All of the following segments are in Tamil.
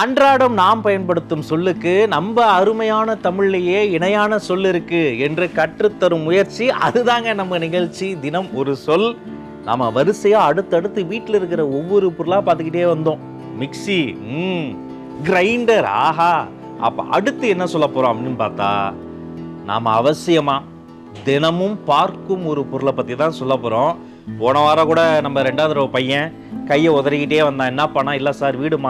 அன்றாடம் நாம் பயன்படுத்தும் சொல்லுக்கு நம்ம அருமையான தமிழ்லேயே இணையான சொல் இருக்கு என்று கற்றுத்தரும் முயற்சி. அதுதாங்க நம்ம நிகழ்ச்சி தினம் ஒரு சொல். நம்ம வரிசையா அடுத்தடுத்து வீட்டில் இருக்கிற ஒவ்வொரு பொருளா பார்த்துக்கிட்டே வந்தோம். மிக்சி, கிரைண்டர், ஆஹா. அப்ப அடுத்து என்ன சொல்ல போறோம் அப்படின்னு பார்த்தா, நாம அவசியமா தினமும் பார்க்கும் ஒரு பொருளை பத்தி தான் சொல்ல போறோம். போன வாரம் கூட நம்ம 2வது தடவை பையன் கையை உதறிக்கிட்டே வந்தான். என்ன பண்ணா, இல்லை சார் வீடு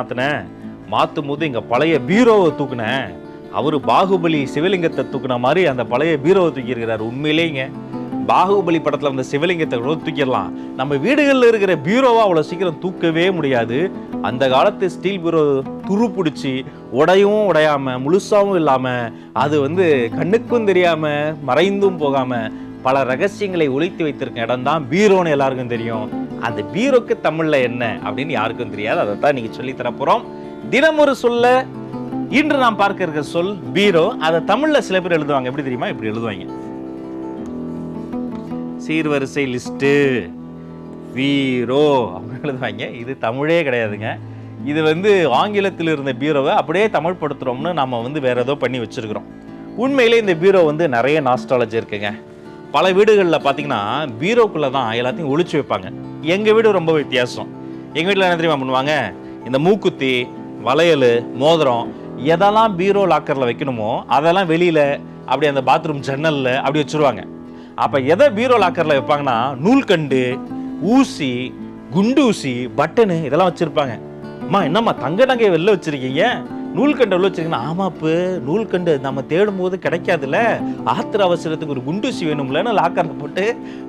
மாற்றும் போது எங்கள் பழைய பீரோவை தூக்குனேன். அவர் பாகுபலி சிவலிங்கத்தை தூக்குன மாதிரி அந்த பழைய பீரோவை தூக்கியிருக்கிறார். உண்மையிலேங்க பாகுபலி படத்தில் அந்த சிவலிங்கத்தை கூட தூக்கிடலாம். நம்ம வீடுகளில் இருக்கிற பீரோவை அவ்வளோ சீக்கிரம் தூக்கவே முடியாது. அந்த காலத்து ஸ்டீல் பீரோ துரு பிடிச்சி உடையும் உடையாமல் முழுசாகவும் இல்லாமல் அது கண்ணுக்கும் தெரியாமல் மறைந்தும் போகாமல் பல ரகசியங்களை ஒளித்து வைத்திருக்க இடம் தான் பீரோன்னு எல்லாருக்கும் தெரியும். அந்த பீரோக்கு தமிழ்ல என்ன அப்படின்னு யாருக்கும் தெரியாது. அதை தான் நீங்க சொல்லி தரப்போறோம். தினம் ஒரு சொல்ல இன்று நாம் பார்க்க இருக்கிற சொல் பீரோ. அதை தமிழ்ல சில பேர் எழுதுவாங்க. எப்படி தெரியுமா? இப்படி எழுதுவாங்க, சீர்வரிசை லிஸ்ட் பீரோ அப்படின்னு எழுதுவாங்க. இது தமிழே கிடையாதுங்க. இது ஆங்கிலத்தில் இருந்த பீரோவை அப்படியே தமிழ் படுத்துறோம்னு நம்ம வேற ஏதோ பண்ணி வச்சிருக்கிறோம். உண்மையிலே இந்த பீரோ நிறைய நாஸ்டாலஜி இருக்குங்க. பல வீடுகளில் பார்த்தீங்கன்னா பீரோக்குள்ளே தான் எல்லாத்தையும் ஒளிச்சு வைப்பாங்க. எங்கள் வீடு ரொம்ப வித்தியாசம். எங்கள் வீட்டில் என்ன தெரியுமா பண்ணுவாங்க, இந்த மூக்குத்தி, வளையல், மோதிரம் எதெல்லாம் பீரோ லாக்கரில் வைக்கணுமோ அதெல்லாம் வெளியில் அப்படி அந்த பாத்ரூம் ஜன்னலில் அப்படி வச்சுருவாங்க. அப்போ எதை பீரோ லாக்கரில் வைப்பாங்கன்னா, நூல்கண்டு, ஊசி, குண்டூசி, பட்டனு இதெல்லாம் வச்சுருப்பாங்க. அம்மா என்னம்மா தங்க நகையை வெளில வச்சுருக்கீங்க, நூல்கண்டு உள்ள வச்சிருக்கீங்கன்னா, ஆமாப்பு நூல்கண்டு நம்ம தேடும் போது கிடைக்காதுல்ல, ஆத்திர அவசரத்துக்கு ஒரு குண்டூசி வேணும்லன்னு லாக்கரில் போட்டு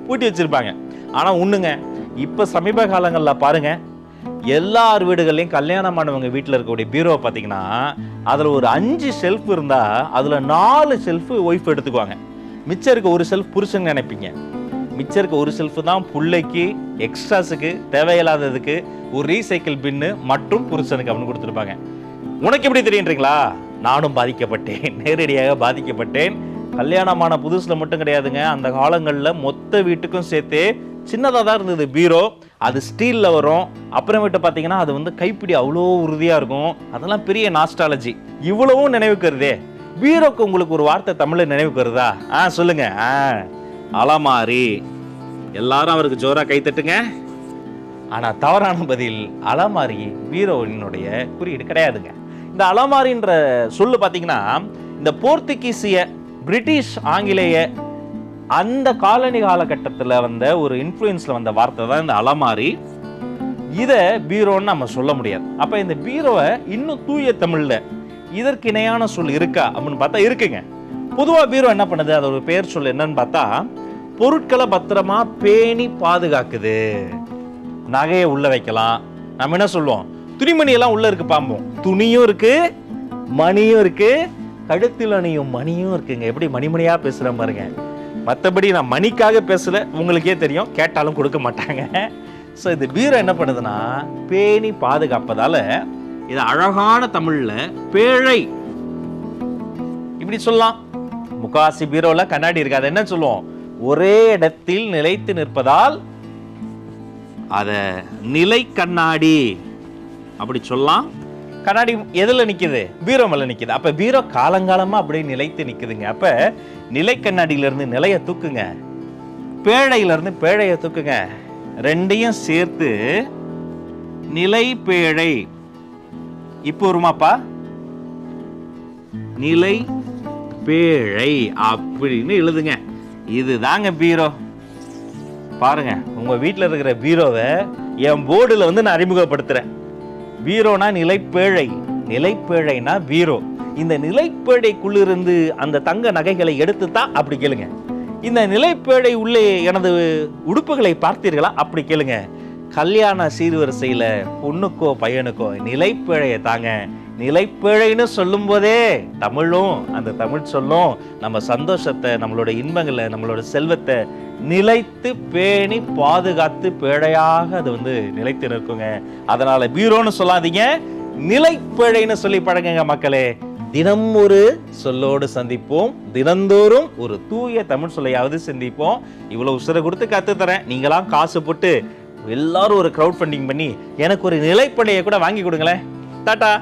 பூட்டி வச்சிருப்பாங்க. ஆனால் ஒண்ணுங்க, இப்போ சமீப காலங்களில் பாருங்க, எல்லார் வீடுகள்லையும் கல்யாணமானவங்க வீட்டில் இருக்கக்கூடிய பீரோவை பார்த்தீங்கன்னா அதில் ஒரு 5 ஷெல்ஃப் இருந்தால் அதில் 4 ஷெல்ஃபு ஒய்ஃப் எடுத்துக்குவாங்க. மிச்சம் இருக்க ஒரு ஷெல்ஃப் புருஷன் நினைப்பீங்க. மிச்சம் இருக்க ஒரு ஷெல்ஃபு தான் பிள்ளைக்கு, எக்ஸ்ட்ராஸுக்கு, தேவையில்லாததுக்கு, ஒரு ரீசைக்கிள் பின்னு மற்றும் புருஷனுக்கு அப்படின்னு கொடுத்துருப்பாங்க. உனக்கு எப்படி தெரியுன்றீங்களா? நானும் பாதிக்கப்பட்டேன், நேரடியாக பாதிக்கப்பட்டேன். கல்யாணமான புதுசில் மட்டும் கிடையாதுங்க, அந்த காலங்களில் மொத்த வீட்டுக்கும் சேர்த்து சின்னதாக தான் இருந்தது பீரோ. அது ஸ்டீலில் வரும். அப்புறமேட்டு பார்த்தீங்கன்னா அது கைப்பிடி அவ்வளோ உறுதியாக இருக்கும். அதெல்லாம் பெரிய நாஸ்டாலஜி. இவ்வளவும் நினைவுக்கு வருதே. பீரோக்கு உங்களுக்கு ஒரு வார்த்தை தமிழில் நினைவுக்கு வருதா? சொல்லுங்க. அலமாரி. எல்லாரும் அவருக்கு ஜோரா கை தட்டுங்க. ஆனால் தவறான பதில், அலமாரி பீரோவினுடைய குறியீடு கிடையாதுங்க. இந்த அலமாரின்ற சொல்லு பார்த்தீங்கன்னா இந்த போர்த்துகீசிய, பிரிட்டிஷ், ஆங்கிலேய அந்த காலனி காலகட்டத்தில் வந்த ஒரு இன்ஃப்ளூயன்ஸில் வந்த வார்த்தை தான் இந்த அலமாரி. இதை பீரோன்னு நம்ம சொல்ல முடியாது. அப்போ இந்த பீரோவை இன்னும் தூய தமிழில் இதற்கு இணையான சொல் இருக்கா அப்படின்னு பார்த்தா இருக்குங்க. பொதுவாக பீரோ என்ன பண்ணுது, அதோட பெயர் சொல் என்னன்னு பார்த்தா, பொருட்களை பத்திரமா பேணி பாதுகாக்குது. நகையை உள்ள வைக்கலாம். நம்ம என்ன சொல்லுவோம், துணிமணி எல்லாம் உள்ள இருக்கு பாம்போம். துணியும் இருக்கு, மணியும் இருக்கு, கழுத்தில் அணியும் மணியும் இருக்குங்க. எப்படி மணிமணியா பேசுற பாருங்க. மற்றபடி நான் மணிக்காக பேசல, உங்களுக்கே தெரியும், கேட்டாலும் கொடுக்க மாட்டாங்க. ஸோ இந்த பீரோ என்ன பண்ணுதுன்னா பேணி பாதுகாப்பதால இது அழகான தமிழ்ல பேழை இப்படி சொல்லலாம். முக்காசி பீரோல கண்ணாடி இருக்கு. அதை என்ன சொல்லுவோம், ஒரே இடத்தில் நிலைத்து நிற்பதால் அத நிலை கண்ணாடி அப்படி சொல்லலாம். கண்ணாடி எதுல நிக்குது, பீரோ மேல நிக்குது. அப்ப பீரோ காலங்காலமா அப்படியே நிலைத்து நிக்குதுங்க. அப்ப நிலை கண்ணாடியில இருந்து நிலைய தூக்குங்க, பேழையில இருந்து பேழைய தூக்குங்க, ரெண்டையும் சேர்த்து நிலை பேழை. இப்போ வருமாப்பா, நிலை பேழை அப்படின்னு எழுதுங்க. இதுதாங்க பீரோ. பாருங்க, உங்க வீட்டில் இருக்கிற பீரோவை என் போர்டுல நான் அறிமுகப்படுத்துறேன். பீரோனா நிலைப்பேழை, நிலைப்பேழைனா பீரோ. இந்த நிலைப்பேழைக்குள்ளிருந்து அந்த தங்க நகைகளை எடுத்து தான் அப்படி கேளுங்க. இந்த நிலைப்பேழை உள்ளே எனது உடுப்புகளை பார்த்தீர்களா அப்படி கேளுங்க. கல்யாண சீர்வரிசையில பொண்ணுக்கோ பையனுக்கோ நிலைப்பேழையை தாங்க. நிலைப்பேழைன்னு சொல்லும் போதே தமிழும், அந்த தமிழ் சொல்லும் நம்ம சந்தோஷத்தை, நம்மளோட இன்பங்களை, நம்மளோட செல்வத்தை நிலைத்து பேணி பாதுகாத்து பேழையாக அது நிலைத்து நிற்குங்க. அதனால பீரோன்னு சொல்லாதீங்க, நிலைப்பேழைன்னு சொல்லி பழகுங்க மக்களே. தினம் ஒரு சொல்லோடு சந்திப்போம். தினந்தோறும் ஒரு தூய தமிழ் சொல்லையாவது சிந்திப்போம். இவ்வளவு உசுரை கொடுத்து கத்துத்தரேன். நீங்களாம் காசு போட்டு எல்லாரும் ஒரு கிரவுட் ஃபண்டிங் பண்ணி எனக்கு ஒரு நிலைப்பேழையை கூட வாங்கி கொடுங்களேன். டாடா.